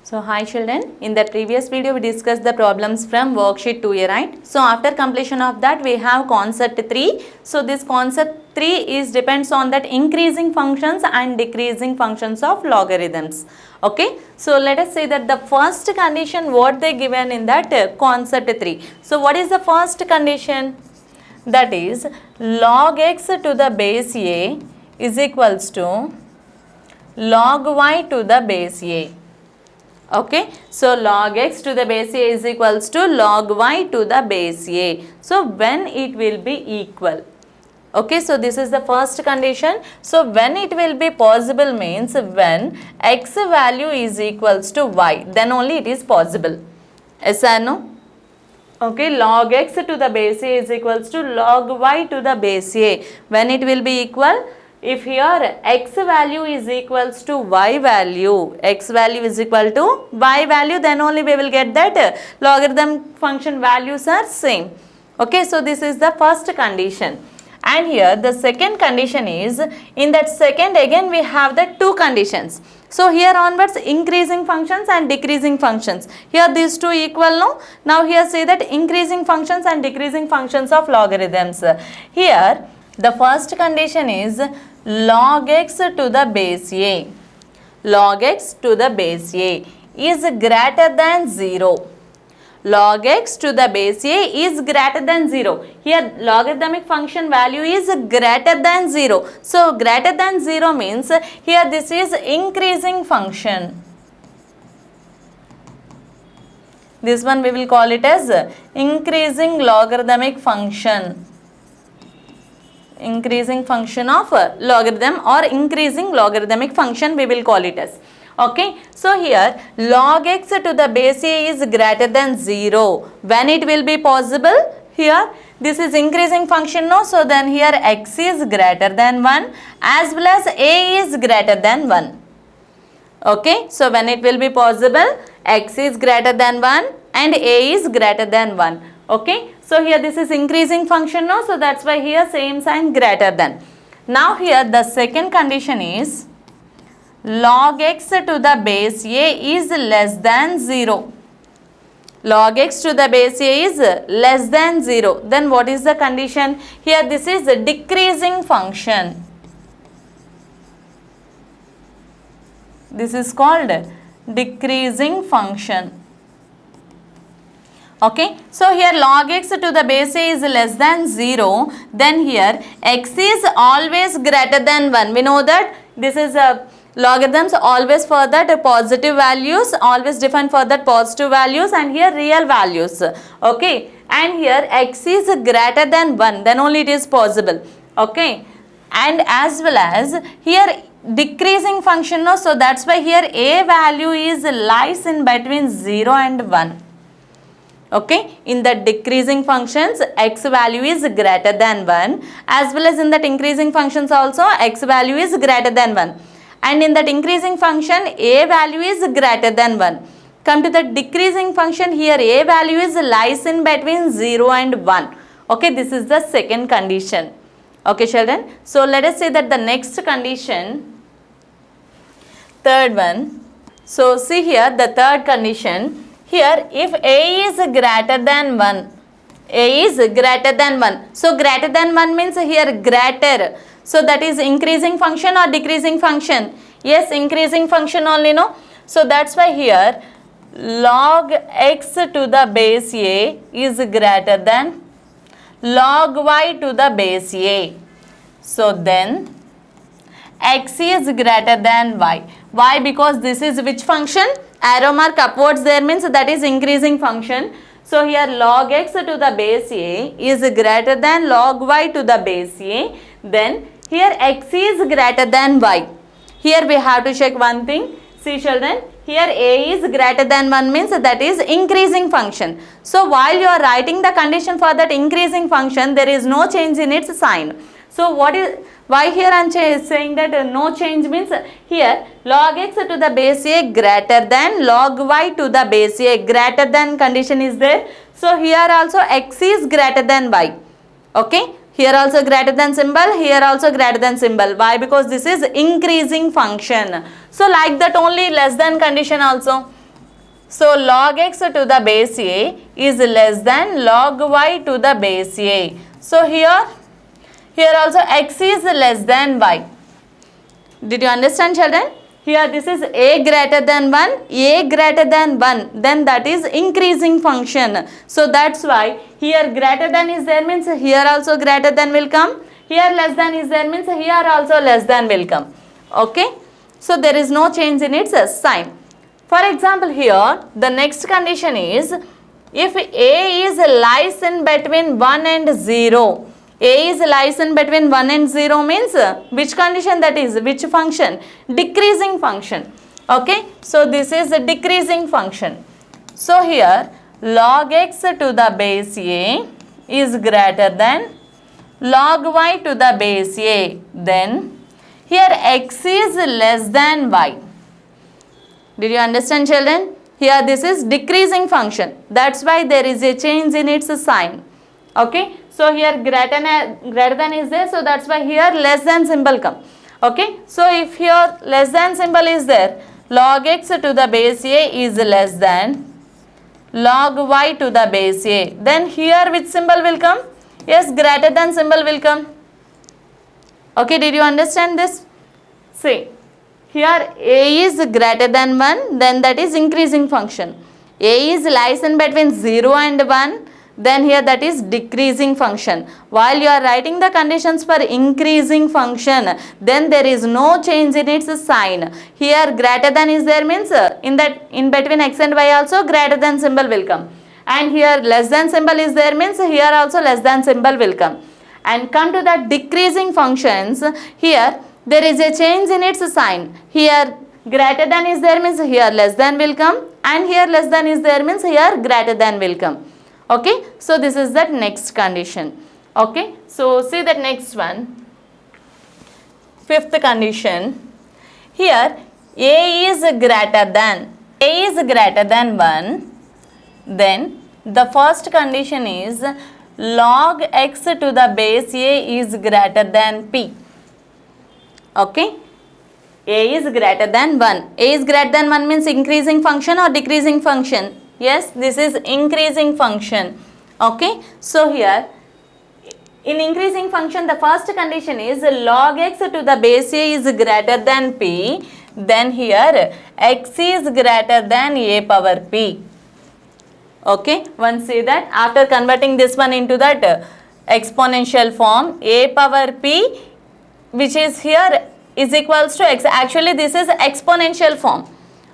So hi children, in the previous video we discussed the problems from worksheet 2A, right? So after completion of that we have concept 3. So this concept 3 is depends on that increasing functions and decreasing functions of logarithms. Okay, so let us say that the first condition what they given in that concept 3. So what is the first condition? That is log x to the base a is equals to log y to the base a. Okay, so log x to the base a is equals to log y to the base a. So when it will be equal. Okay, so this is the first condition. So when it will be possible means when x value is equals to y, then only it is possible. Yes or no? Okay, log x to the base a is equals to log y to the base a. When it will be equal? If here x value is equals to y value, x value is equal to y value, then only we will get that logarithm function values are same. Okay, so this is the first condition. And here the second condition is, in that second again we have the two conditions. So here onwards increasing functions and decreasing functions. Here these two equal, no? Now here say that increasing functions and decreasing functions of logarithms. Here the first condition is log x to the base a. Log x to the base a is greater than 0. Log x to the base a is greater than 0. Here logarithmic function value is greater than 0. So greater than 0 means here this is increasing function. This one we will call it as increasing logarithmic function. Increasing function of logarithm or increasing logarithmic function we will call it as. Okay, so here log x to the base a is greater than 0. When it will be possible? Here this is increasing function, no? So then here x is greater than 1 as well as a is greater than 1. Okay, so when it will be possible? X is greater than 1 and a is greater than 1. Okay, so here this is increasing function, no? So that's why here same sign greater than. Now here the second condition is log x to the base a is less than 0. Log x to the base a is less than 0. Then what is the condition? Here this is a decreasing function. This is called decreasing function. Okay, so here log x to the base a is less than 0, then here x is always greater than 1. We know that this is logarithms always for that positive values, always defined for that positive values, and here real values. Okay, and here x is greater than 1, then only it is possible. Okay, and as well as here decreasing function, no? So that's why here a value is lies in between 0 and 1. Okay, in the decreasing functions x value is greater than 1, as well as in that increasing functions also x value is greater than 1, and in that increasing function a value is greater than 1. Come to the decreasing function, here a value is lies in between 0 and 1. Okay, this is the second condition. Okay children, so let us say that the next condition, third one. So see here the third condition. Here if a is greater than 1, a is greater than 1. So greater than 1 means here greater. So that is increasing function or decreasing function? Yes, increasing function only, no? So that's why here log x to the base a is greater than log y to the base a. So then x is greater than y. Why? Because this is which function? Arrow mark upwards there means that is increasing function. So here log x to the base a is greater than log y to the base a. Then here x is greater than y. Here we have to check one thing. See children, here a is greater than 1 means that is increasing function. So while you are writing the condition for that increasing function, there is no change in its sign. So why here I am saying that no change means here log x to the base a greater than log y to the base a, greater than condition is there. So here also x is greater than y. Okay, here also greater than symbol, here also greater than symbol. Why? Because this is increasing function. So like that only less than condition also. So log x to the base a is less than log y to the base a. So here also x is less than y. Did you understand, children? Here this is a greater than 1, a greater than 1, then that is increasing function. So that's why here greater than is there means here also greater than will come. Here less than is there means here also less than will come. Okay. So there is no change in its sign. For example, here the next condition is if a is lies in between 1 and 0. A is lies in between 1 and 0 means which condition that is? Which function? Decreasing function. Okay. So this is a decreasing function. So here log x to the base a is greater than log y to the base a. Then here x is less than y. Did you understand, children? Here this is decreasing function. That's why there is a change in its sign. Okay. So here greater than is there. So that's why here less than symbol come. Okay. So if here less than symbol is there, log x to the base a is less than log y to the base a. Then here which symbol will come? Yes, greater than symbol will come. Okay. Did you understand this? See. Here a is greater than 1, then that is increasing function. A is lies in between 0 and 1, then here that is decreasing function. While you are writing the conditions for increasing function, then there is no change in its sign. Here greater than is there means in between x and y also greater than symbol will come. And here less than symbol is there means here also less than symbol will come. And come to the decreasing functions, here there is a change in its sign. Here greater than is there means here less than will come, and here less than is there means here greater than will come. Okay. So this is that next condition. Okay. So see that next one. Fifth condition. Here a is greater than 1. Then the first condition is log x to the base a is greater than p. Okay. A is greater than 1. A is greater than 1 means increasing function or decreasing function? Yes, this is increasing function. Okay. So here in increasing function the first condition is log x to the base a is greater than p. Then here x is greater than a power p. Okay. Once see that after converting this one into that exponential form, a power p which is here is equals to x. Actually this is exponential form.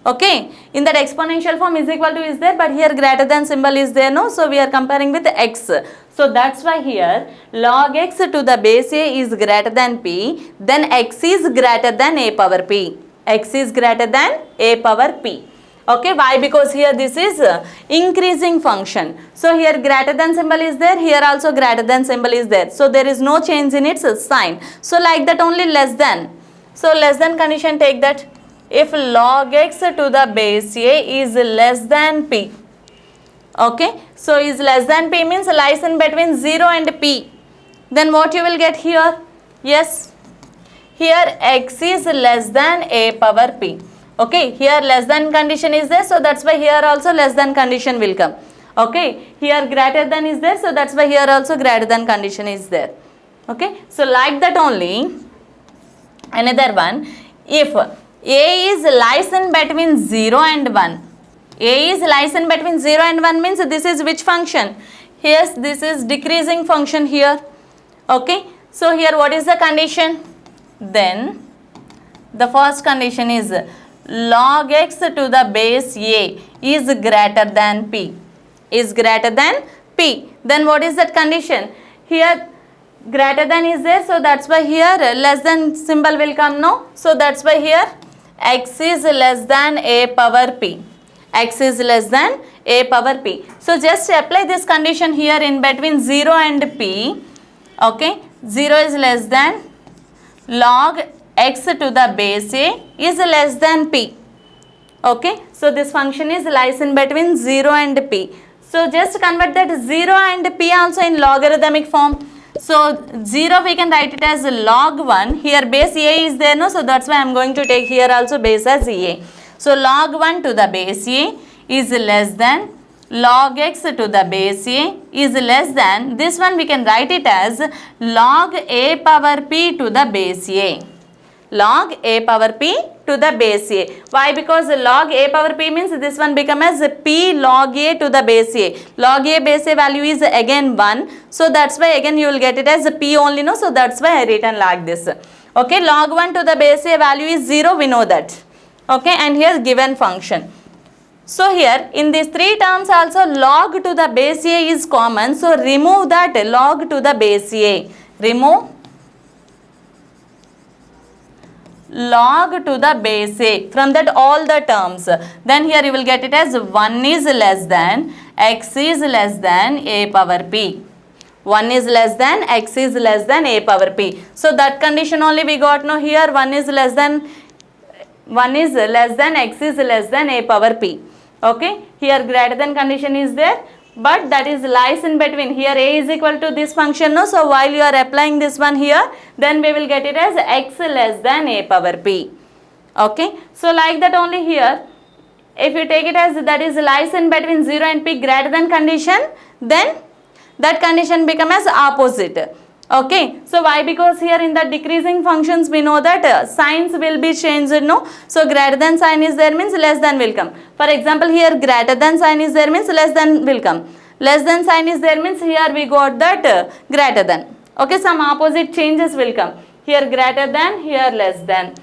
Okay. In that exponential form is equal to is there, but here greater than symbol is there, no. So we are comparing with x. So that's why here log x to the base a is greater than p. Then x is greater than a power p. X is greater than a power p. Okay. Why? Because here this is increasing function. So here greater than symbol is there, here also greater than symbol is there. So there is no change in its sign. So like that only less than. So less than condition take that. If log x to the base a is less than p. Okay. So is less than p means lies in between 0 and p. Then what you will get here? Yes. Here x is less than a power p. Okay. Here less than condition is there. So that's why here also less than condition will come. Okay. Here greater than is there. So that's why here also greater than condition is there. Okay. So like that only. Another one. If a is lies in between 0 and 1. A is lies in between 0 and 1 means this is which function? Yes, this is decreasing function here. Okay. So here what is the condition? Then the first condition is log x to the base a is greater than p. Is greater than p. Then what is that condition? Here greater than is there. So that's why here less than symbol will come, no. So that's why here x is less than a power p. X is less than a power p. So just apply this condition here in between 0 and p. Okay. 0 is less than log x to the base a is less than p. Okay. So this function is lies in between 0 and p. So just convert that 0 and p also in logarithmic form. So 0 we can write it as log 1. Here base a is there, no. So that's why I am going to take here also base as a. So log 1 to the base a is less than log x to the base a is less than, this one we can write it as log a power p to the base a. Log a power p to the base a. Why? Because log a power p means this one become as p log a to the base a. Log a base a value is again 1. So that's why again you will get it as p only, no? So that's why I written like this. Okay, log 1 to the base a value is 0, we know that. Okay, and here given function. So here in these three terms also log to the base a is common. So remove that log to the base a. Remove log to the base a from that all the terms. Then here you will get it as 1 is less than x is less than a power p. 1 is less than x is less than a power p. So that condition only we got, no? Here 1 is less than x is less than a power p. Okay, here greater than condition is there, but that is lies in between. Here a is equal to this function, no? So while you are applying this one here, then we will get it as x less than a power p. Okay, so like that only here, if you take it as that is lies in between 0 and p greater than condition, then that condition become as opposite. Okay, so why? Because here in the decreasing functions we know that signs will be changed, no? So greater than sign is there means less than will come. For example, here greater than sign is there means less than will come. Less than sign is there means here we got that greater than. Okay, some opposite changes will come. Here greater than, here less than.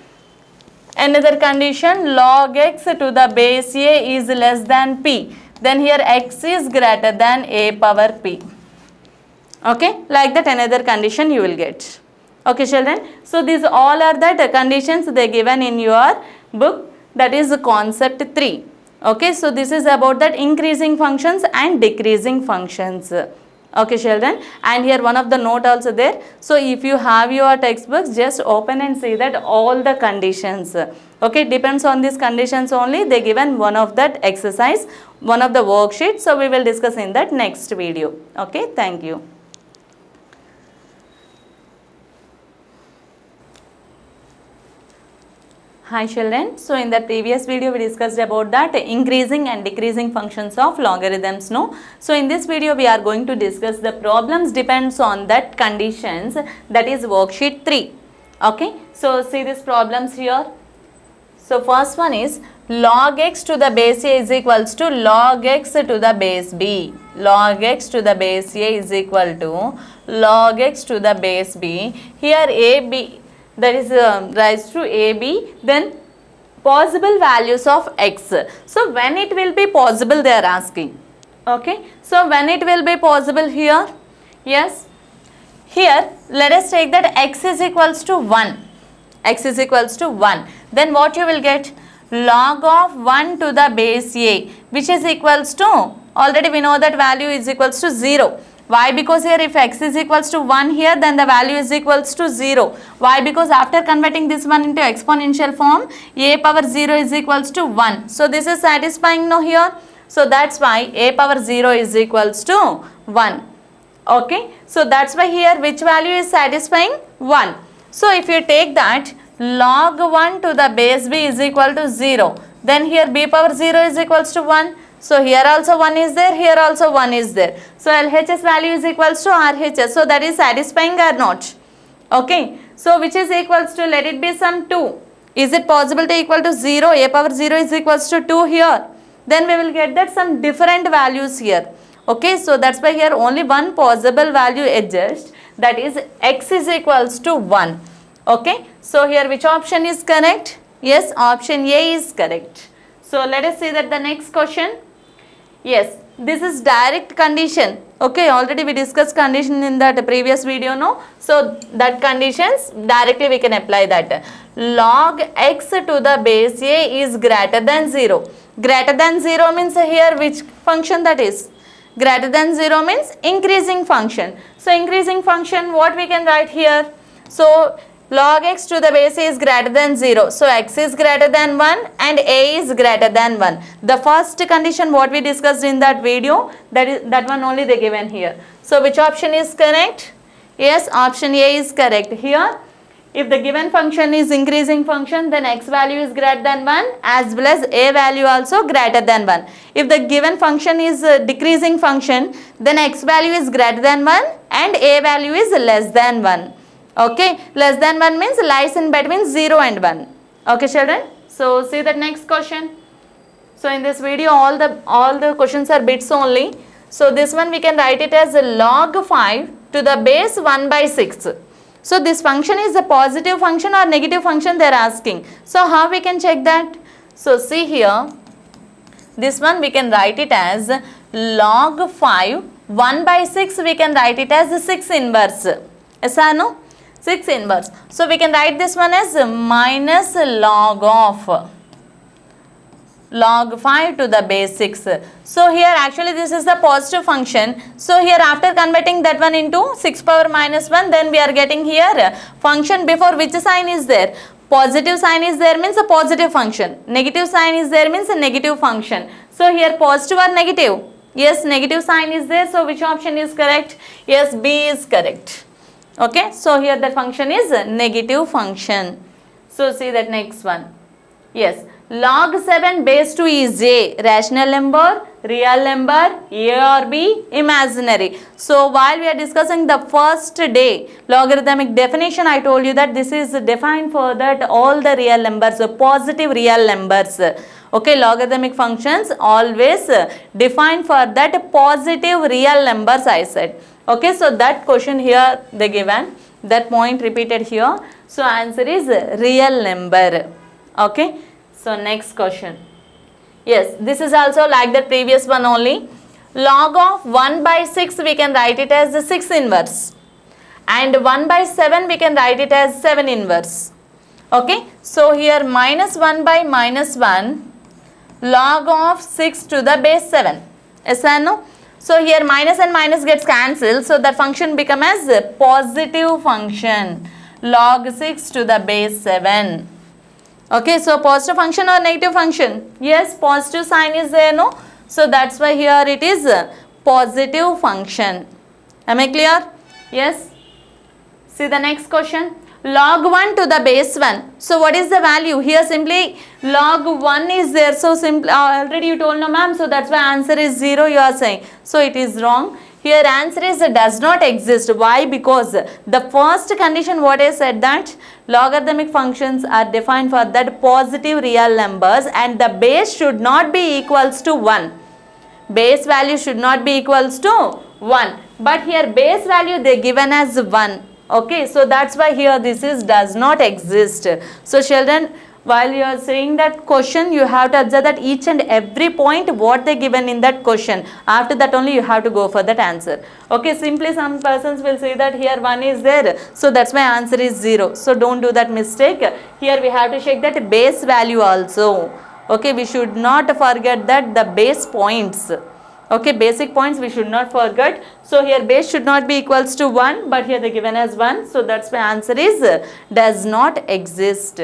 Another condition, log x to the base a is less than p. Then here x is greater than a power p. Okay, like that another condition you will get. Okay children, so these all are the conditions they given in your book, that is concept 3. Okay, so this is about that increasing functions and decreasing functions. Okay children, and here one of the note also there. So if you have your textbooks, just open and see that all the conditions. Okay, depends on these conditions only they given one of that exercise, one of the worksheets. So we will discuss in that next video. Okay, thank you. Hi children, so in the previous video we discussed about that increasing and decreasing functions of logarithms, no? So in this video we are going to discuss the problems depends on that conditions, that is worksheet 3. Okay, so see these problems here. So first one is log x to the base a is equals to log x to the base b. Log x to the base a is equal to log x to the base b. Here a, b, that is raised to ab, then possible values of x. So when it will be possible they are asking. Okay, so when it will be possible here, yes, here let us take that x is equals to 1. X is equals to 1. Then what you will get? Log of 1 to the base a, which is equals to, already we know that value is equals to 0. Why? Because here if x is equals to 1 here, then the value is equals to 0. Why? Because after converting this one into exponential form, a power 0 is equals to 1. So this is satisfying now here. So that's why a power 0 is equals to 1. Okay. So that's why here which value is satisfying? 1. So if you take that log 1 to the base b is equal to 0, then here b power 0 is equals to 1. So here also 1 is there, here also 1 is there. So LHS value is equals to RHS. So that is satisfying or not? Okay. So which is equals to, let it be some 2. Is it possible to equal to 0? A power 0 is equals to 2 here. Then we will get that some different values here. Okay. So that's why here only one possible value exists, that is x is equals to 1. Okay. So here which option is correct? Yes, option A is correct. So let us see that the next question. Yes, this is direct condition. Okay, already we discussed condition in that previous video, no? So that conditions directly we can apply that. Log x to the base a is greater than 0. Greater than 0 means here which function that is? Greater than 0 means increasing function. So increasing function, what we can write here? So log x to the base a is greater than 0. So x is greater than 1 and a is greater than 1. The first condition what we discussed in that video, that one only they given here. So which option is correct? Yes, option A is correct. Here If the given function is increasing function, then x value is greater than 1 as well as a value also greater than 1. If the given function is decreasing function, then x value is greater than 1 and a value is less than 1. Okay, less than 1 means lies in between 0 and 1. Okay children, so see the next question. So in this video all the questions are bits only. So this one we can write it as log 5 to the base 1 by 6. So this function is a positive function or negative function they are asking. So how we can check that? So see here, this one we can write it as log 5, 1 by 6 we can write it as 6 inverse. Yes or no? 6 inverse. So we can write this one as minus log of log 5 to the base 6. So here actually this is the positive function. So here after converting that one into 6 power minus 1, then we are getting here function before which sign is there? Positive sign is there means a positive function. Negative sign is there means a negative function. So here positive or negative? Yes, negative sign is there. So which option is correct? Yes, B is correct. Okay, so here the function is a negative function. So see that next one. Yes. Log 7 base 2 is A, rational number, real number, A or B, imaginary. So while we are discussing the first day logarithmic definition, I told you that this is defined for that all the real numbers, positive real numbers. Okay, logarithmic functions always defined for that positive real numbers I said. Okay, so that question here they given, that point repeated here. So answer is real number. Okay. So next question. Yes, this is also like the previous one only. Log of 1 by 6 we can write it as 6 inverse. And 1 by 7 we can write it as 7 inverse. Okay. So here minus 1 by minus 1 log of 6 to the base 7. Yes or no? So here minus and minus gets cancelled. So that function become as a positive function. Log 6 to the base 7. Okay, so positive function or negative function? Yes, positive sign is there, no? So that's why here it is a positive function. Am I clear? Yes. See the next question. Log 1 to the base 1. So what is the value? Here simply log 1 is there. So simply already you told no ma'am. So that's why answer is 0 you are saying. So it is wrong. Here answer is does not exist. Why? Because the first condition what I said that logarithmic functions are defined for that positive real numbers and the base should not be equals to 1. Base value should not be equals to 1. But here base value they given as 1. Okay, so that's why here this is does not exist. So children, while you are saying that question, you have to observe that each and every point what they given in that question. After that only you have to go for that answer. Okay, simply some persons will say that here 1 is there. So that's why answer is 0. So don't do that mistake. Here we have to check that base value also. Okay, we should not forget that the base points. Okay, basic points we should not forget. So here base should not be equals to 1, but here they given as 1. So that's why answer is does not exist.